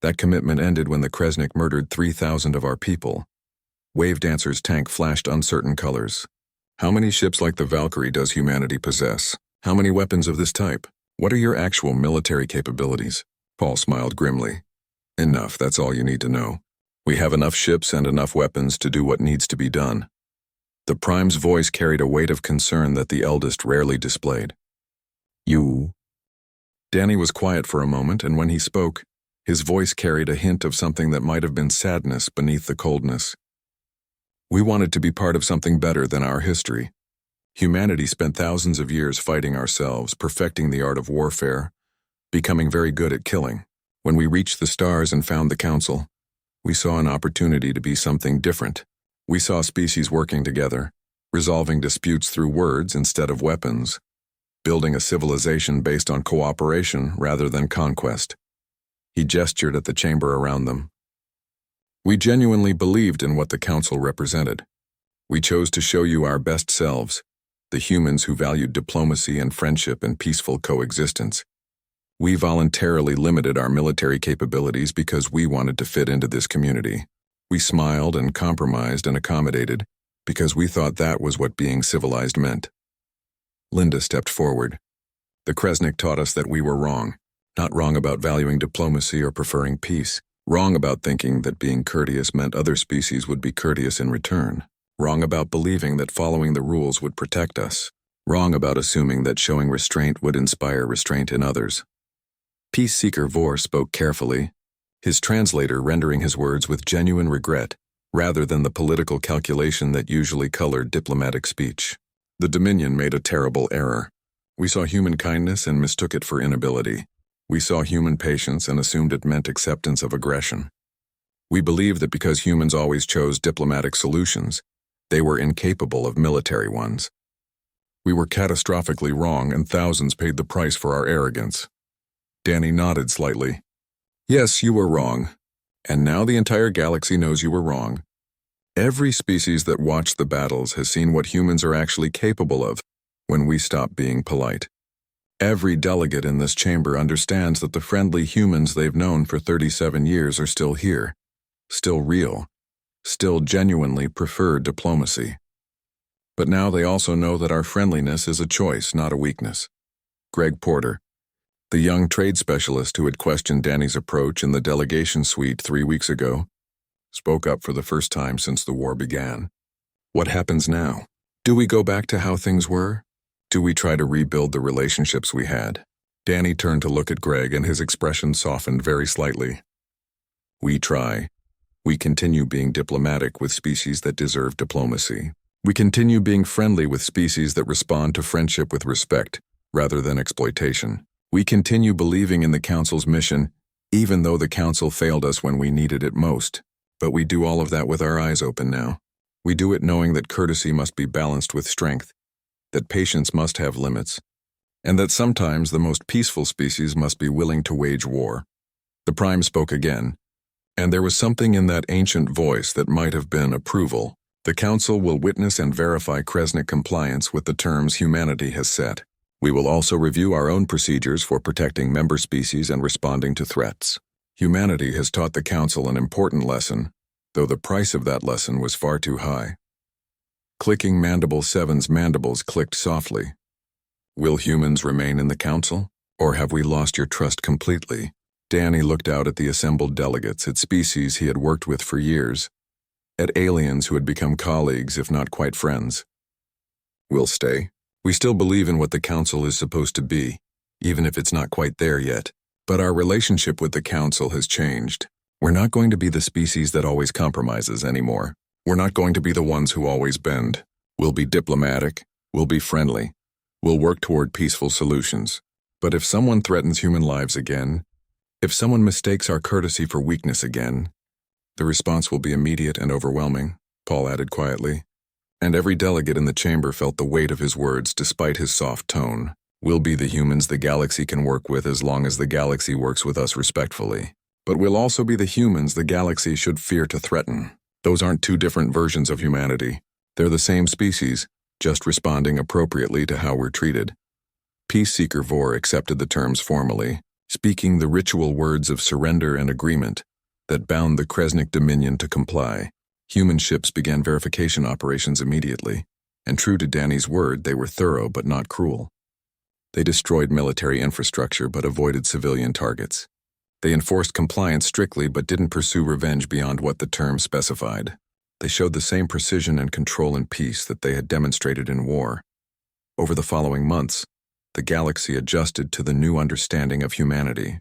That commitment ended when the Kresnik murdered 3,000 of our people. Wave Dancer's tank flashed uncertain colors. How many ships like the Valkyrie does humanity possess? How many weapons of this type? What are your actual military capabilities? Paul smiled grimly. Enough, that's all you need to know. We have enough ships and enough weapons to do what needs to be done. The Prime's voice carried a weight of concern that the eldest rarely displayed. You? Danny was quiet for a moment, and when he spoke, his voice carried a hint of something that might have been sadness beneath the coldness. We wanted to be part of something better than our history. Humanity spent thousands of years fighting ourselves, perfecting the art of warfare, becoming very good at killing. When we reached the stars and found the Council, we saw an opportunity to be something different. We saw species working together, resolving disputes through words instead of weapons, building a civilization based on cooperation rather than conquest. He gestured at the chamber around them. We genuinely believed in what the Council represented. We chose to show you our best selves, the humans who valued diplomacy and friendship and peaceful coexistence. We voluntarily limited our military capabilities because we wanted to fit into this community. We smiled and compromised and accommodated, because we thought that was what being civilized meant. Linda stepped forward. The Kresnik taught us that we were wrong. Not wrong about valuing diplomacy or preferring peace. Wrong about thinking that being courteous meant other species would be courteous in return. Wrong about believing that following the rules would protect us. Wrong about assuming that showing restraint would inspire restraint in others. Peace seeker Vor spoke carefully, his translator rendering his words with genuine regret, rather than the political calculation that usually colored diplomatic speech. The Dominion made a terrible error. We saw human kindness and mistook it for inability. We saw human patience and assumed it meant acceptance of aggression. We believed that because humans always chose diplomatic solutions, they were incapable of military ones. We were catastrophically wrong, and thousands paid the price for our arrogance. Danny nodded slightly. Yes, you were wrong. And now the entire galaxy knows you were wrong. Every species that watched the battles has seen what humans are actually capable of when we stop being polite. Every delegate in this chamber understands that the friendly humans they've known for 37 years are still here, still real, still genuinely prefer diplomacy. But now they also know that our friendliness is a choice, not a weakness. Greg Porter, the young trade specialist who had questioned Danny's approach in the delegation suite 3 weeks ago, spoke up for the first time since the war began. What happens now? Do we go back to how things were? Do we try to rebuild the relationships we had? Danny turned to look at Greg, and his expression softened very slightly. We try. We continue being diplomatic with species that deserve diplomacy. We continue being friendly with species that respond to friendship with respect, rather than exploitation. We continue believing in the Council's mission, even though the Council failed us when we needed it most. But we do all of that with our eyes open now. We do it knowing that courtesy must be balanced with strength, that patience must have limits, and that sometimes the most peaceful species must be willing to wage war. The Prime spoke again, and there was something in that ancient voice that might have been approval. The Council will witness and verify Kresnik compliance with the terms humanity has set. We will also review our own procedures for protecting member species and responding to threats. Humanity has taught the Council an important lesson, though the price of that lesson was far too high. Clicking Mandible 7's mandibles clicked softly. Will humans remain in the Council, or have we lost your trust completely? Danny looked out at the assembled delegates, at species he had worked with for years, at aliens who had become colleagues, if not quite friends. We'll stay. We still believe in what the Council is supposed to be, even if it's not quite there yet. But our relationship with the Council has changed. We're not going to be the species that always compromises anymore. We're not going to be the ones who always bend. We'll be diplomatic. We'll be friendly. We'll work toward peaceful solutions. But if someone threatens human lives again, if someone mistakes our courtesy for weakness again, the response will be immediate and overwhelming, Paul added quietly. And every delegate in the chamber felt the weight of his words despite his soft tone. We'll be the humans the galaxy can work with as long as the galaxy works with us respectfully. But we'll also be the humans the galaxy should fear to threaten. Those aren't two different versions of humanity. They're the same species, just responding appropriately to how we're treated. Peace Seeker Vor accepted the terms formally, speaking the ritual words of surrender and agreement that bound the Kresnik Dominion to comply. Human ships began verification operations immediately, and true to Danny's word, they were thorough but not cruel. They destroyed military infrastructure but avoided civilian targets. They enforced compliance strictly but didn't pursue revenge beyond what the term specified. They showed the same precision and control in peace that they had demonstrated in war. Over the following months, the galaxy adjusted to the new understanding of humanity.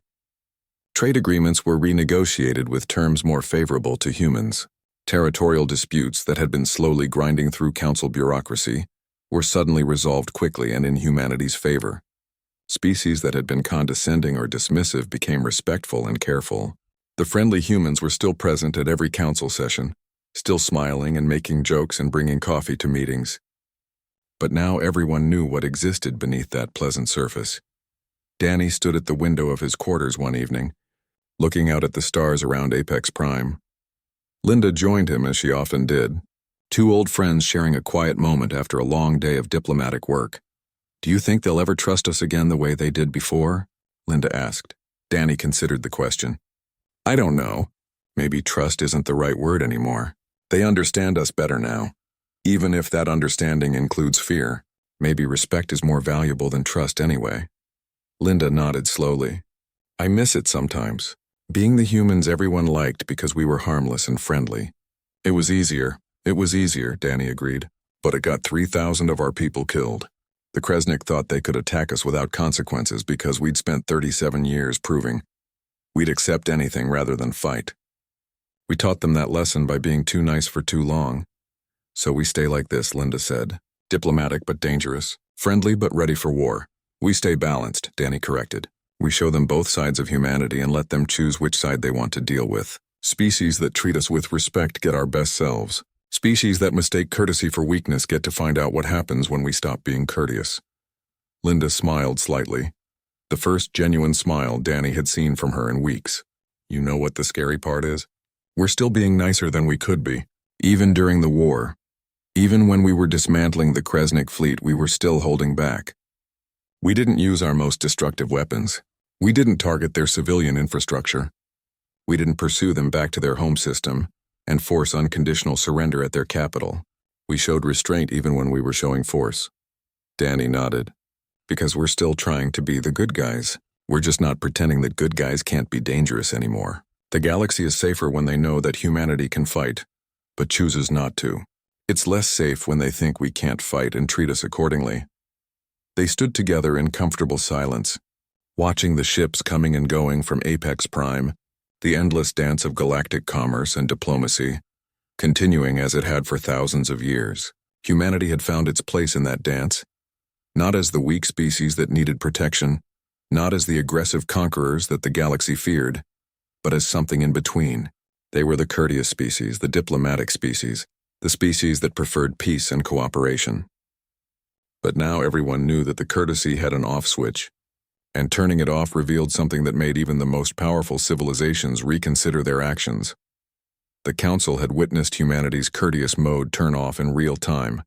Trade agreements were renegotiated with terms more favorable to humans. Territorial disputes that had been slowly grinding through Council bureaucracy were suddenly resolved quickly and in humanity's favor. Species that had been condescending or dismissive became respectful and careful. The friendly humans were still present at every council session, still smiling and making jokes and bringing coffee to meetings. But now everyone knew what existed beneath that pleasant surface. Danny stood at the window of his quarters one evening, looking out at the stars around Apex Prime. Linda joined him as she often did, two old friends sharing a quiet moment after a long day of diplomatic work. Do you think they'll ever trust us again the way they did before? Linda asked. Danny considered the question. I don't know. Maybe trust isn't the right word anymore. They understand us better now. Even if that understanding includes fear, maybe respect is more valuable than trust anyway. Linda nodded slowly. I miss it sometimes. Being the humans everyone liked because we were harmless and friendly. It was easier, Danny agreed. But it got 3,000 of our people killed. The Kresnik thought they could attack us without consequences because we'd spent 37 years proving we'd accept anything rather than fight. We taught them that lesson by being too nice for too long. So we stay like this, Linda said. Diplomatic but dangerous. Friendly but ready for war. We stay balanced, Danny corrected. We show them both sides of humanity and let them choose which side they want to deal with. Species that treat us with respect get our best selves. Species that mistake courtesy for weakness get to find out what happens when we stop being courteous. Linda smiled slightly. The first genuine smile Danny had seen from her in weeks. You know what the scary part is? We're still being nicer than we could be. Even during the war. Even when we were dismantling the Kresnik fleet, we were still holding back. We didn't use our most destructive weapons. We didn't target their civilian infrastructure. We didn't pursue them back to their home system and force unconditional surrender at their capital. We showed restraint even when we were showing force. Danny nodded. Because we're still trying to be the good guys. We're just not pretending that good guys can't be dangerous anymore. The galaxy is safer when they know that humanity can fight, but chooses not to. It's less safe when they think we can't fight and treat us accordingly. They stood together in comfortable silence, watching the ships coming and going from Apex Prime, the endless dance of galactic commerce and diplomacy, continuing as it had for thousands of years. Humanity had found its place in that dance, not as the weak species that needed protection, not as the aggressive conquerors that the galaxy feared, but as something in between. They were the courteous species, the diplomatic species, the species that preferred peace and cooperation. But now everyone knew that the courtesy had an off switch, and turning it off revealed something that made even the most powerful civilizations reconsider their actions. The Council had witnessed humanity's courteous mode turn off in real time,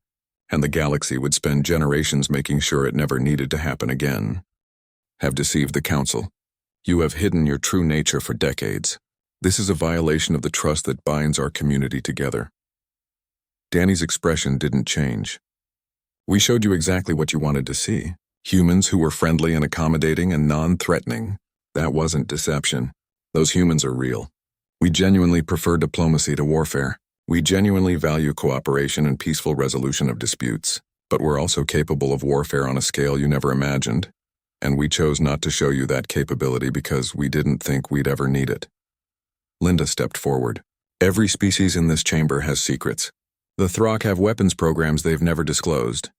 and the galaxy would spend generations making sure it never needed to happen again. Have deceived the Council. You have hidden your true nature for decades. This is a violation of the trust that binds our community together. Danny's expression didn't change. We showed you exactly what you wanted to see. Humans who were friendly and accommodating and non-threatening. That wasn't deception. Those humans are real. We genuinely prefer diplomacy to warfare. We genuinely value cooperation and peaceful resolution of disputes. But we're also capable of warfare on a scale you never imagined. And we chose not to show you that capability because we didn't think we'd ever need it. Linda stepped forward. Every species in this chamber has secrets. The Throk have weapons programs they've never disclosed.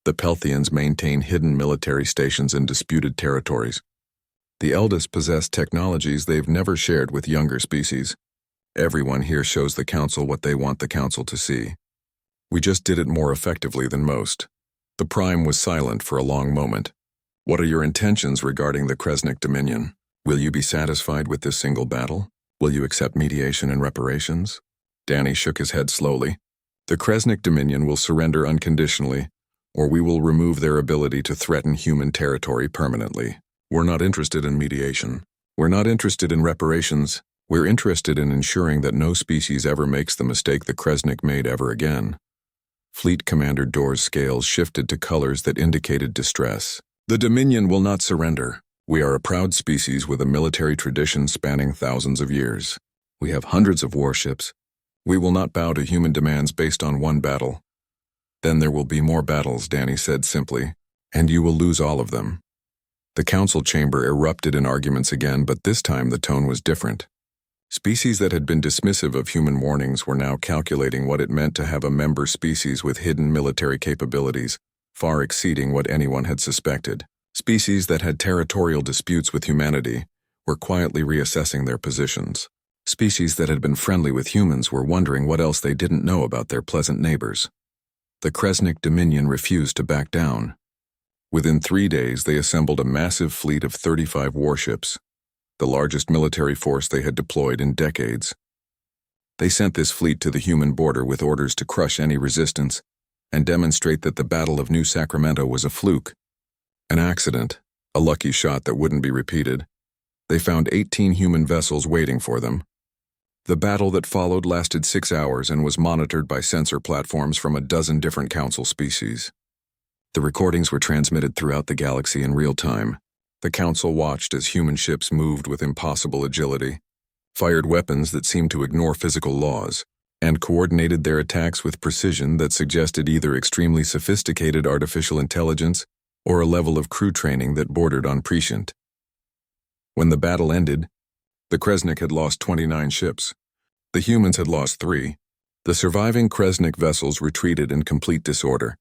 The Pelthians maintain hidden military stations in disputed territories. The Eldest possess technologies they've never shared with younger species. Everyone here shows the Council what they want the Council to see. We just did it more effectively than most. The Prime was silent for a long moment. What are your intentions regarding the Kresnik Dominion? Will you be satisfied with this single battle? Will you accept mediation and reparations? Danny shook his head slowly. The Kresnik Dominion will surrender unconditionally, or we will remove their ability to threaten human territory permanently. We're not interested in mediation. We're not interested in reparations. We're interested in ensuring that no species ever makes the mistake the Kresnik made ever again. Fleet Commander Dor's scales shifted to colors that indicated distress. The Dominion will not surrender. We are a proud species with a military tradition spanning thousands of years. We have hundreds of warships. We will not bow to human demands based on one battle. Then there will be more battles, Danny said simply, and you will lose all of them. The Council chamber erupted in arguments again, but this time the tone was different. Species that had been dismissive of human warnings were now calculating what it meant to have a member species with hidden military capabilities, far exceeding what anyone had suspected. Species that had territorial disputes with humanity were quietly reassessing their positions. Species that had been friendly with humans were wondering what else they didn't know about their pleasant neighbors. The Kresnik Dominion refused to back down. Within 3 days, they assembled a massive fleet of 35 warships, the largest military force they had deployed in decades. They sent this fleet to the human border with orders to crush any resistance and demonstrate that the Battle of New Sacramento was a fluke, an accident, a lucky shot that wouldn't be repeated. They found 18 human vessels waiting for them. The battle that followed lasted 6 hours and was monitored by sensor platforms from a dozen different Council species. The recordings were transmitted throughout the galaxy in real time. The Council watched as human ships moved with impossible agility, fired weapons that seemed to ignore physical laws, and coordinated their attacks with precision that suggested either extremely sophisticated artificial intelligence or a level of crew training that bordered on prescient. When the battle ended, the Kresnik had lost 29 ships. The humans had lost 3. The surviving Kresnik vessels retreated in complete disorder,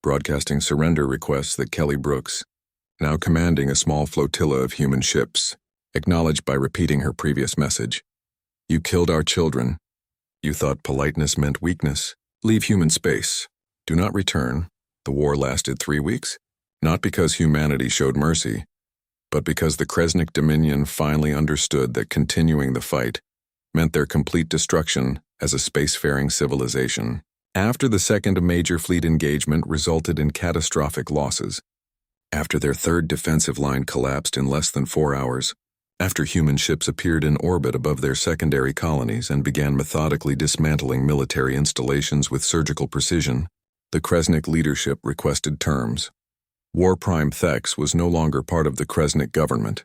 broadcasting surrender requests that Kelly Brooks, now commanding a small flotilla of human ships, acknowledged by repeating her previous message. "You killed our children. You thought politeness meant weakness. Leave human space. Do not return." The war lasted 3 weeks, not because humanity showed mercy, but because the Kresnik Dominion finally understood that continuing the fight meant their complete destruction as a spacefaring civilization. After the second major fleet engagement resulted in catastrophic losses, after their third defensive line collapsed in less than 4 hours, after human ships appeared in orbit above their secondary colonies and began methodically dismantling military installations with surgical precision, the Kresnik leadership requested terms. War Prime Thex was no longer part of the Kresnik government.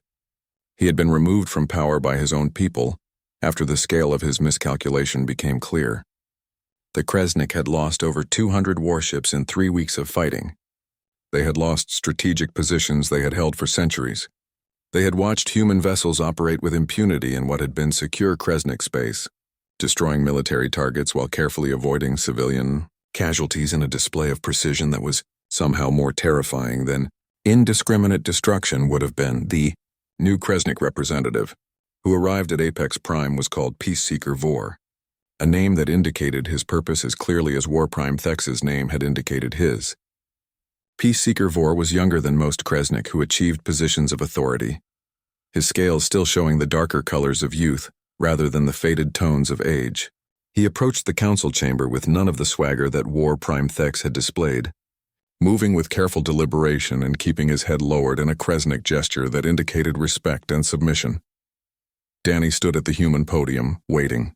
He had been removed from power by his own people after the scale of his miscalculation became clear. The Kresnik had lost over 200 warships in 3 weeks of fighting. They had lost strategic positions they had held for centuries. They had watched human vessels operate with impunity in what had been secure Kresnik space, destroying military targets while carefully avoiding civilian casualties in a display of precision that was somehow more terrifying than indiscriminate destruction would have been. The new Kresnik representative, who arrived at Apex Prime, was called Peaceseeker Vor, a name that indicated his purpose as clearly as War Prime Thex's name had indicated his. Peaceseeker Vor was younger than most Kresnik who achieved positions of authority, his scales still showing the darker colors of youth rather than the faded tones of age. He approached the council chamber with none of the swagger that War Prime Thex had displayed, moving with careful deliberation and keeping his head lowered in a Kresnik gesture that indicated respect and submission. Danny stood at the human podium, waiting.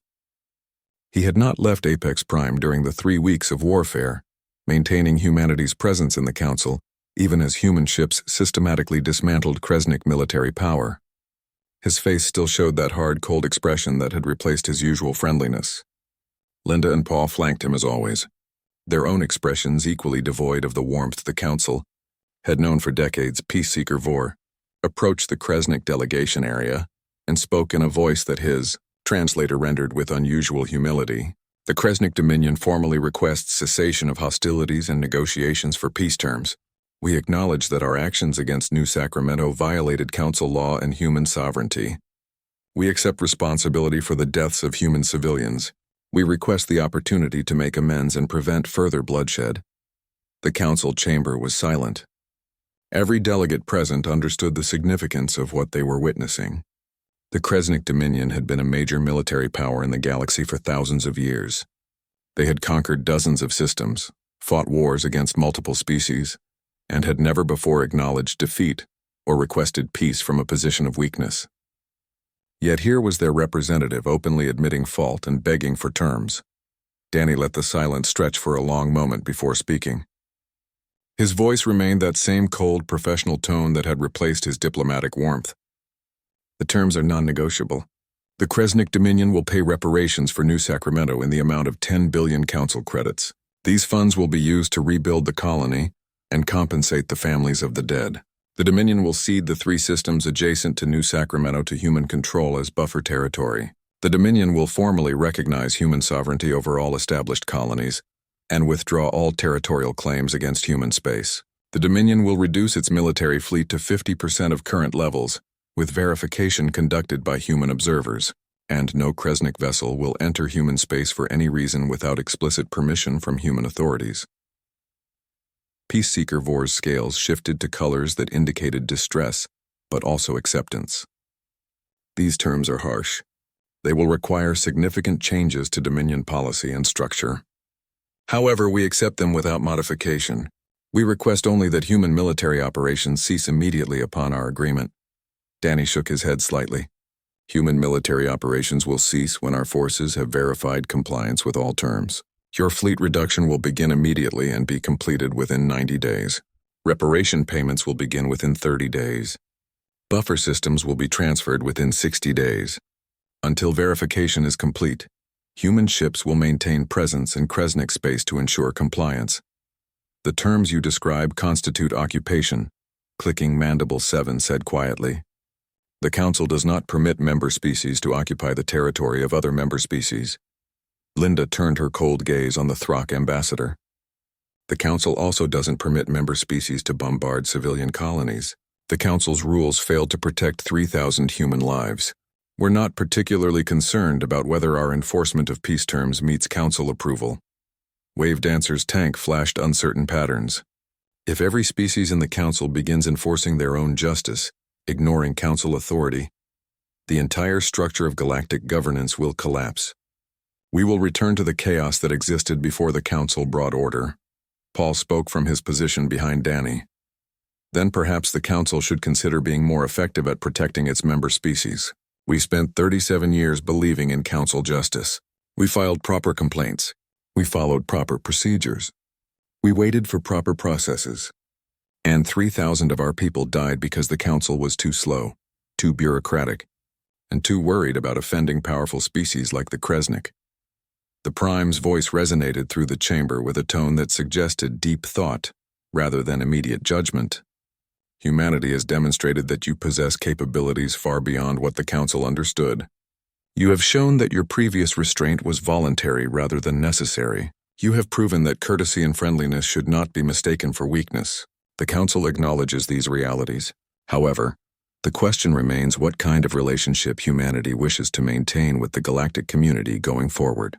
He had not left Apex Prime during the 3 weeks of warfare, maintaining humanity's presence in the council, even as human ships systematically dismantled Kresnik military power. His face still showed that hard, cold expression that had replaced his usual friendliness. Linda and Paul flanked him as always, their own expressions equally devoid of the warmth the council had known for decades. Peaceseeker Vor approached the Kresnik delegation area and spoke in a voice that his translator rendered with unusual humility. "The Kresnik Dominion formally requests cessation of hostilities and negotiations for peace terms. We acknowledge that our actions against New Sacramento violated council law and human sovereignty. We accept responsibility for the deaths of human civilians. We request the opportunity to make amends and prevent further bloodshed." The council chamber was silent. Every delegate present understood the significance of what they were witnessing. The Kresnik Dominion had been a major military power in the galaxy for thousands of years. They had conquered dozens of systems, fought wars against multiple species, and had never before acknowledged defeat or requested peace from a position of weakness. Yet here was their representative openly admitting fault and begging for terms. Danny let the silence stretch for a long moment before speaking. His voice remained that same cold, professional tone that had replaced his diplomatic warmth. "The terms are non-negotiable. The Kresnik Dominion will pay reparations for New Sacramento in the amount of 10 billion council credits. These funds will be used to rebuild the colony and compensate the families of the dead. The Dominion will cede the 3 systems adjacent to New Sacramento to human control as buffer territory. The Dominion will formally recognize human sovereignty over all established colonies and withdraw all territorial claims against human space. The Dominion will reduce its military fleet to 50% of current levels, with verification conducted by human observers, and no Kresnik vessel will enter human space for any reason without explicit permission from human authorities." Peaceseeker Vor's scales shifted to colors that indicated distress, but also acceptance. "These terms are harsh. They will require significant changes to Dominion policy and structure. However, we accept them without modification. We request only that human military operations cease immediately upon our agreement." Danny shook his head slightly. Human military operations will cease when our forces have verified compliance with all terms. Your fleet reduction will begin immediately and be completed within 90 days. Reparation payments will begin within 30 days. Buffer systems will be transferred within 60 days. Until verification is complete, human ships will maintain presence in Kresnik space to ensure compliance. The terms you describe constitute occupation, clicking Mandible 7 said quietly. The Council does not permit member species to occupy the territory of other member species. Linda turned her cold gaze on the Throck ambassador. The Council also doesn't permit member species to bombard civilian colonies. The Council's rules failed to protect 3,000 human lives. We're not particularly concerned about whether our enforcement of peace terms meets Council approval. Wave Dancer's tank flashed uncertain patterns. If every species in the Council begins enforcing their own justice, ignoring Council authority, the entire structure of galactic governance will collapse. We will return to the chaos that existed before the Council brought order. Paul spoke from his position behind Danny. Then perhaps the Council should consider being more effective at protecting its member species. We spent 37 years believing in Council justice. We filed proper complaints. We followed proper procedures. We waited for proper processes. And 3,000 of our people died because the Council was too slow, too bureaucratic, and too worried about offending powerful species like the Kresnik. The Prime's voice resonated through the chamber with a tone that suggested deep thought rather than immediate judgment. Humanity has demonstrated that you possess capabilities far beyond what the Council understood. You have shown that your previous restraint was voluntary rather than necessary. You have proven that courtesy and friendliness should not be mistaken for weakness. The Council acknowledges these realities. However, the question remains what kind of relationship humanity wishes to maintain with the galactic community going forward.